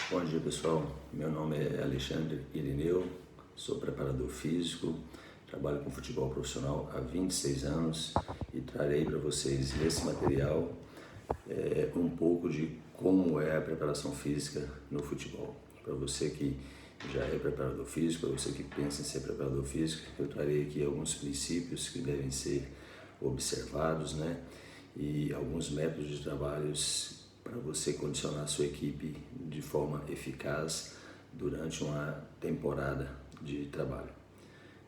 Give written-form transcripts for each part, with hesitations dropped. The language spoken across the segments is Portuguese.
Bom dia, pessoal. Meu nome é Alexandre Irineu, sou preparador físico, trabalho com futebol profissional há 26 anos e trarei para vocês nesse material um pouco de como é a preparação física no futebol. Para você que já é preparador físico, para você que pensa em ser preparador físico, eu trarei aqui alguns princípios que devem ser observados, né? E alguns métodos de trabalhos para você condicionar a sua equipe de forma eficaz durante uma temporada de trabalho.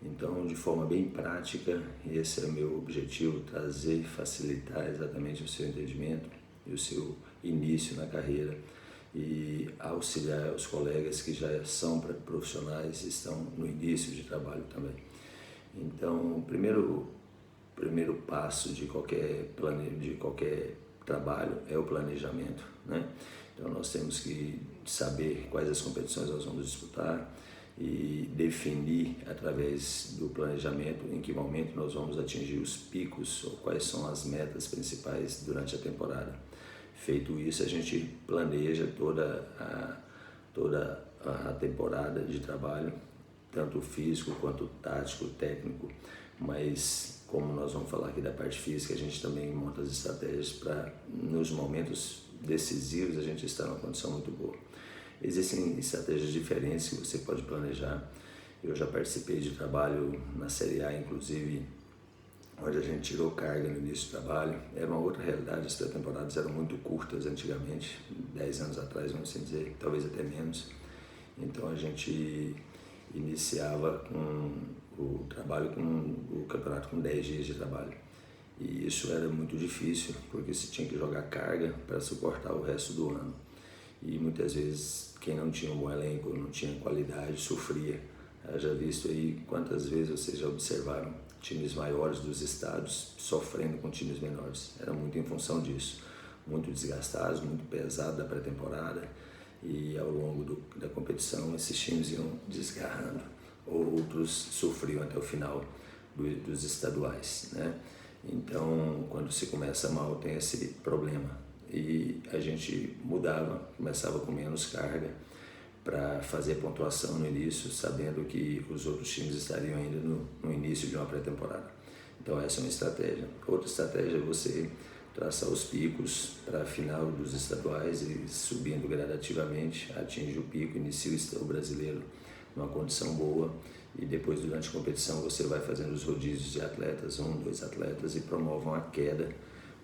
Então, de forma bem prática, esse é o meu objetivo, trazer, facilitar exatamente o seu entendimento e o seu início na carreira e auxiliar os colegas que já são profissionais e estão no início de trabalho também. Então, o primeiro passo de qualquer trabalho é o planejamento, né? Então nós temos que saber quais as competições nós vamos disputar e definir através do planejamento em que momento nós vamos atingir os picos ou quais são as metas principais durante a temporada. Feito isso, a gente planeja toda a temporada de trabalho, tanto físico quanto tático, técnico, mas como nós vamos falar aqui da parte física, a gente também monta as estratégias para, nos momentos decisivos, a gente estar numa condição muito boa. Existem estratégias diferentes que você pode planejar. Eu já participei de trabalho na Série A, inclusive, onde a gente tirou carga no início do trabalho. Era uma outra realidade, as pré-temporadas eram muito curtas antigamente, 10 anos atrás, vamos assim dizer, talvez até menos. Então a gente iniciava o trabalho com o campeonato com 10 dias de trabalho. E isso era muito difícil, porque se tinha que jogar carga para suportar o resto do ano. E muitas vezes quem não tinha um bom elenco, não tinha qualidade, sofria. Já visto aí quantas vezes vocês já observaram times maiores dos estados sofrendo com times menores. Era muito em função disso. Muito desgastados, muito pesado da pré-temporada. E ao longo da competição esses times iam desgarrando, outros sofriam até o final dos estaduais, né? Então, quando se começa mal, tem esse problema e a gente mudava, começava com menos carga para fazer pontuação no início, sabendo que os outros times estariam ainda no início de uma pré-temporada. Então essa é uma estratégia. Outra estratégia é você traçar os picos para a final dos estaduais e subindo gradativamente, atinge o pico, inicia o brasileiro numa condição boa e depois durante a competição você vai fazendo os rodízios de atletas, 1, 2 atletas e promove uma queda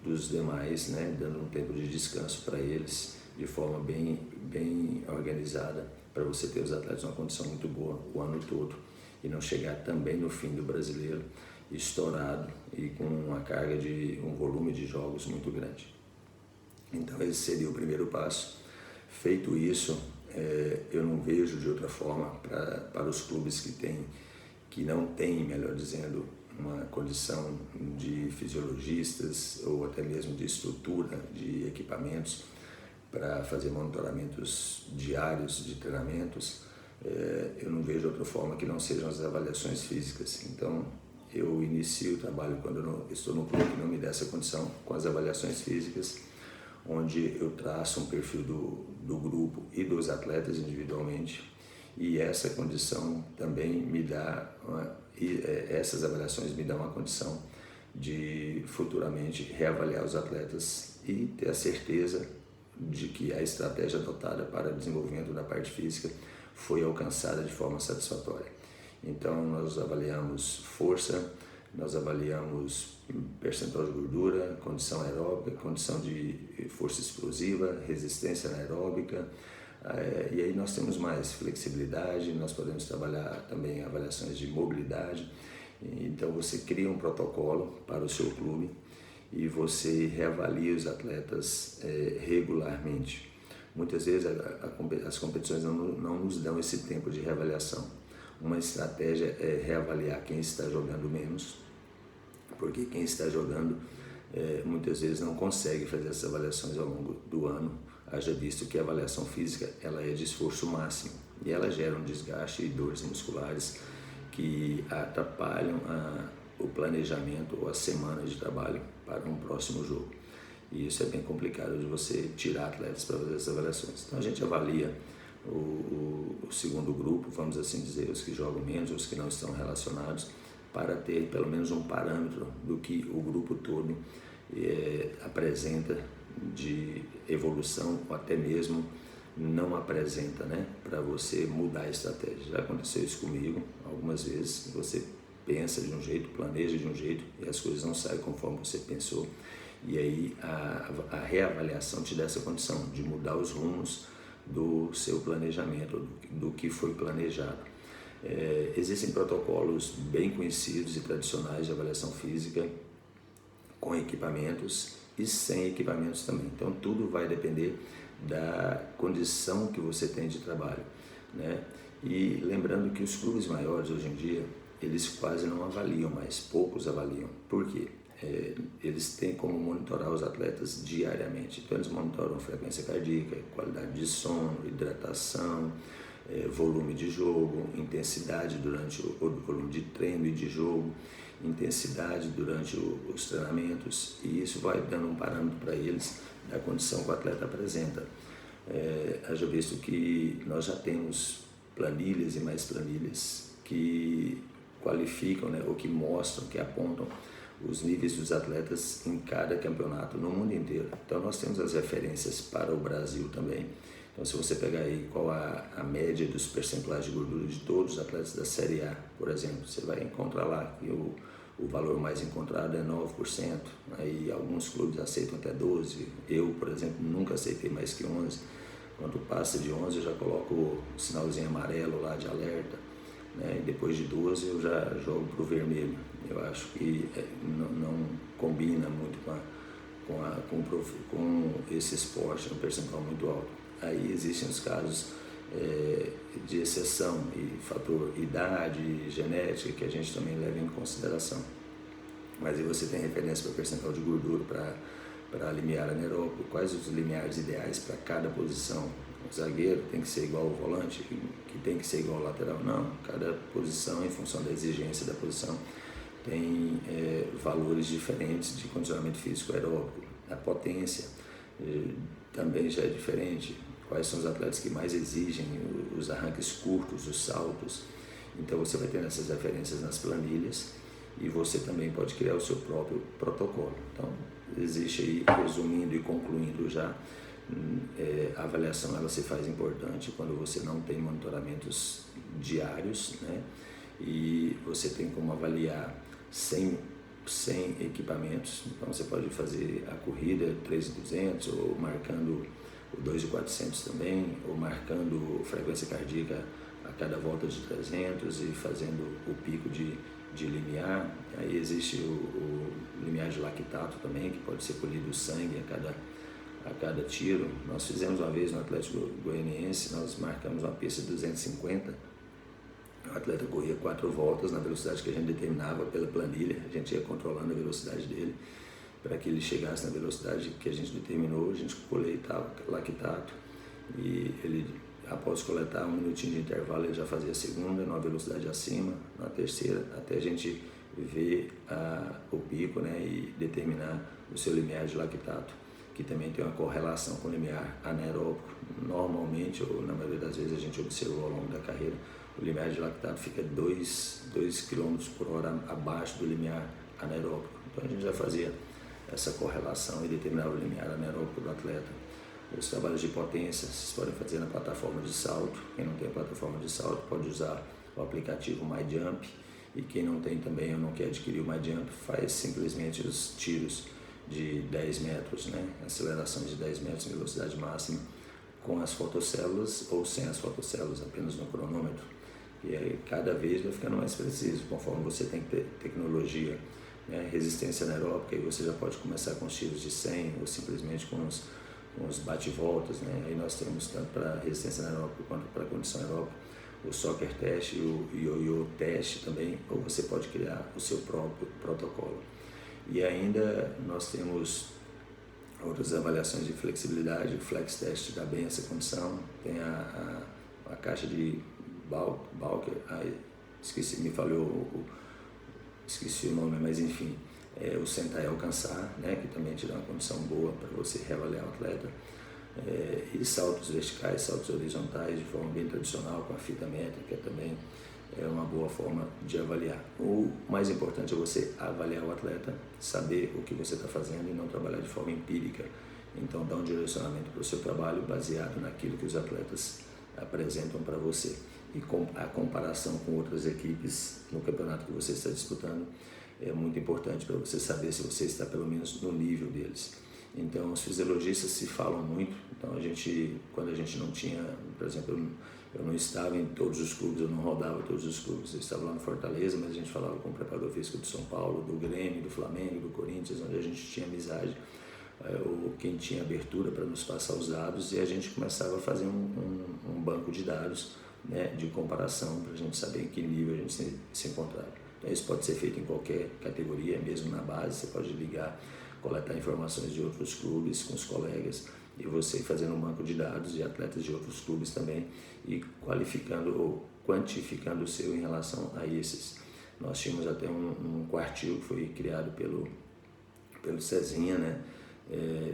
dos demais, né, dando um tempo de descanso para eles de forma bem organizada para você ter os atletas numa condição muito boa o ano todo e não chegar também no fim do brasileiro estourado e com uma carga de um volume de jogos muito grande. Então esse seria o primeiro passo. Feito isso, eu não vejo de outra forma para os clubes que não têm, melhor dizendo, uma condição de fisiologistas ou até mesmo de estrutura, de equipamentos para fazer monitoramentos diários de treinamentos. Eu não vejo outra forma que não sejam as avaliações físicas. Então eu inicio o trabalho quando eu estou no clube que não me dá essa condição, com as avaliações físicas, onde eu traço um perfil do grupo e dos atletas individualmente, e essa condição também me dá, essas avaliações me dão uma condição de futuramente reavaliar os atletas e ter a certeza de que a estratégia adotada para o desenvolvimento da parte física foi alcançada de forma satisfatória. Então nós avaliamos força, nós avaliamos percentual de gordura, condição aeróbica, condição de força explosiva, resistência anaeróbica, e aí nós temos mais flexibilidade, nós podemos trabalhar também avaliações de mobilidade. Então você cria um protocolo para o seu clube e você reavalia os atletas regularmente. Muitas vezes as competições não nos dão esse tempo de reavaliação. Uma estratégia é reavaliar quem está jogando menos, porque quem está jogando muitas vezes não consegue fazer essas avaliações ao longo do ano, haja visto que a avaliação física ela é de esforço máximo e ela gera um desgaste e dores musculares que atrapalham o planejamento ou a semana de trabalho para um próximo jogo. E isso é bem complicado de você tirar atletas para fazer essas avaliações. Então a gente avalia o segundo grupo, vamos assim dizer, os que jogam menos, os que não estão relacionados, para ter pelo menos um parâmetro do que o grupo todo apresenta de evolução, ou até mesmo não apresenta, né, para você mudar a estratégia. Já aconteceu isso comigo algumas vezes. Você pensa de um jeito, planeja de um jeito e as coisas não saem conforme você pensou, e aí a reavaliação te dá essa condição de mudar os rumos do seu planejamento, do que foi planejado. Existem protocolos bem conhecidos e tradicionais de avaliação física, com equipamentos e sem equipamentos também. Então tudo vai depender da condição que você tem de trabalho, né? E lembrando que os clubes maiores hoje em dia, eles quase não avaliam mais, poucos avaliam. Por quê? Eles têm como monitorar os atletas diariamente. Então eles monitoram frequência cardíaca, qualidade de sono, hidratação, volume de jogo, intensidade durante o volume de treino e de jogo, intensidade durante os treinamentos, e isso vai dando um parâmetro para eles da condição que o atleta apresenta. Haja visto que nós já temos planilhas e mais planilhas que qualificam, né, ou que mostram, que apontam os níveis dos atletas em cada campeonato no mundo inteiro. Então nós temos as referências para o Brasil também. Então se você pegar aí qual a média dos percentuais de gordura de todos os atletas da Série A, por exemplo, você vai encontrar lá que o valor mais encontrado é 9%, aí alguns clubes aceitam até 12%, eu, por exemplo, nunca aceitei mais que 11%, quando passa de 11% eu já coloco o sinalzinho amarelo lá de alerta, né? E depois de 12% eu já jogo para o vermelho. Eu acho que não combina muito com esse esporte, um percentual muito alto. Aí existem os casos de exceção e fator idade, genética, que a gente também leva em consideração. Mas aí você tem referência para percentual de gordura, para limiar anaeróbico, quais os limiares ideais para cada posição. O zagueiro tem que ser igual ao volante, que tem que ser igual ao lateral? Não, cada posição, em função da exigência da posição, tem valores diferentes de condicionamento físico aeróbico. A potência também já é diferente. Quais são os atletas que mais exigem os arranques curtos, os saltos. Então você vai ter essas referências nas planilhas e você também pode criar o seu próprio protocolo. Então existe aí, resumindo e concluindo já, a avaliação ela se faz importante quando você não tem monitoramentos diários, né? E você tem como avaliar sem equipamentos. Então você pode fazer a corrida 3.200 ou marcando o 2.400 também, ou marcando frequência cardíaca a cada volta de 300 e fazendo o pico de limiar. Aí existe o limiar de lactato também, que pode ser colhido o sangue a cada tiro. Nós fizemos uma vez no Atlético Goianiense, nós marcamos uma pista de 250, o atleta corria 4 voltas na velocidade que a gente determinava pela planilha, a gente ia controlando a velocidade dele, para que ele chegasse na velocidade que a gente determinou. A gente coletava lactato e ele, após coletar 1 minutinho de intervalo, ele já fazia a segunda, numa velocidade acima, na terceira, até a gente ver o pico, né, e determinar o seu limiar de lactato, que também tem uma correlação com o limiar anaeróbico. Normalmente, ou na maioria das vezes, a gente observou ao longo da carreira, o limiar de lactato fica 2 km por hora abaixo do limiar anaeróbico. Então a gente já fazia essa correlação e determinava o limiar anaeróbico do atleta. Os trabalhos de potência vocês podem fazer na plataforma de salto. Quem não tem a plataforma de salto pode usar o aplicativo MyJump, e quem não tem também ou não quer adquirir o MyJump, faz simplesmente os tiros de 10 metros, né? Aceleração de 10 metros em velocidade máxima, com as fotocélulas ou sem as fotocélulas, apenas no cronômetro. E aí cada vez vai ficando mais preciso, conforme você tem tecnologia, né, resistência anaeróbica, e você já pode começar com os tiros de 100 ou simplesmente com os bate-voltas, né? Aí nós temos tanto para resistência anaeróbica quanto para condição aeróbica o soccer teste e o yo-yo teste também, ou você pode criar o seu próprio protocolo. E ainda nós temos outras avaliações de flexibilidade. O flex test dá bem essa condição. Tem a caixa de Balker, esqueci o nome, mas enfim, o sentar e alcançar, né, que também te dá uma condição boa para você reavaliar o atleta. e saltos verticais, saltos horizontais de forma bem tradicional, com a fita métrica também é uma boa forma de avaliar. O mais importante é você avaliar o atleta, saber o que você está fazendo e não trabalhar de forma empírica. Então, dá um direcionamento para o seu trabalho baseado naquilo que os atletas apresentam para você. E a comparação com outras equipes no campeonato que você está disputando é muito importante para você saber se você está pelo menos no nível deles. Então, os fisiologistas se falam muito. Então, quando a gente não tinha, por exemplo, eu não estava em todos os clubes, eu não rodava todos os clubes. Eu estava lá no Fortaleza, mas a gente falava com o preparador físico do São Paulo, do Grêmio, do Flamengo, do Corinthians, onde a gente tinha amizade, ou quem tinha abertura para nos passar os dados, e a gente começava a fazer um banco de dados, né, de comparação, para a gente saber em que nível a gente se encontrava. Então, isso pode ser feito em qualquer categoria, mesmo na base, você pode ligar, coletar informações de outros clubes com os colegas e você fazendo um banco de dados de atletas de outros clubes também e qualificando ou quantificando o seu em relação a esses. Nós tínhamos até um quartil que foi criado pelo Cezinha, né?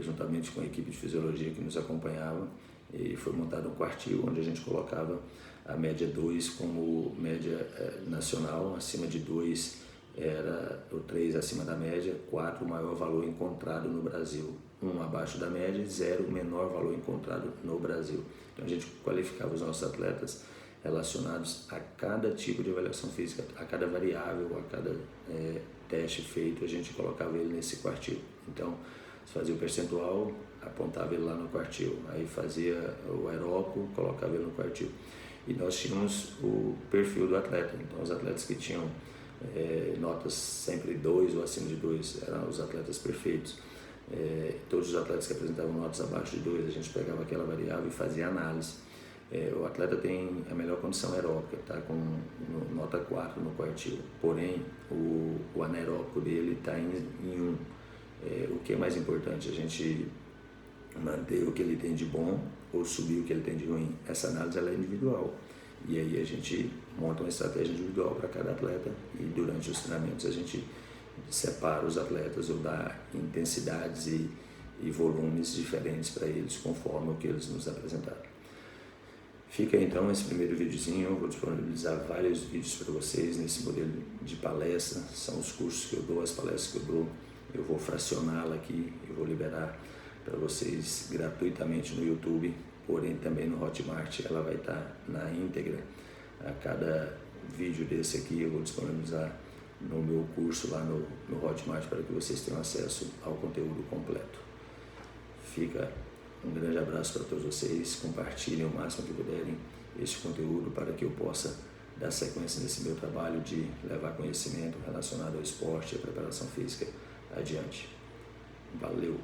Juntamente com a equipe de fisiologia que nos acompanhava, e foi montado um quartil onde a gente colocava a média 2 como média nacional, acima de 2 era o 3 acima da média, 4 o maior valor encontrado no Brasil, 1 abaixo da média e 0 o menor valor encontrado no Brasil. Então a gente qualificava os nossos atletas relacionados a cada tipo de avaliação física, a cada variável, a cada teste feito, a gente colocava ele nesse quartil. Então, você fazia o percentual, apontava ele lá no quartil, aí fazia o aeróbico, colocava ele no quartil. E nós tínhamos o perfil do atleta, então os atletas que tinham notas sempre 2 ou acima de 2 eram os atletas perfeitos. Todos os atletas que apresentavam notas abaixo de 2, a gente pegava aquela variável e fazia análise. O atleta tem a melhor condição aeróbica, está com nota 4 no quartil, porém o anaeróbico dele está em 1. O que é mais importante, a gente manter o que ele tem de bom ou subir o que ele tem de ruim? Essa análise ela é individual e aí a gente monta uma estratégia individual para cada atleta e durante os treinamentos a gente separa os atletas ou dá intensidades e volumes diferentes para eles conforme o que eles nos apresentaram. Fica então esse primeiro videozinho, eu vou disponibilizar vários vídeos para vocês nesse modelo de palestra, são os cursos que eu dou, as palestras que eu dou, eu vou fracioná-la aqui, eu vou liberar para vocês gratuitamente no YouTube, porém também no Hotmart ela vai estar na íntegra. A cada vídeo desse aqui eu vou disponibilizar no meu curso lá no Hotmart para que vocês tenham acesso ao conteúdo completo. Fica um grande abraço para todos vocês, compartilhem o máximo que puderem este conteúdo para que eu possa dar sequência nesse meu trabalho de levar conhecimento relacionado ao esporte e à preparação física adiante. Valeu!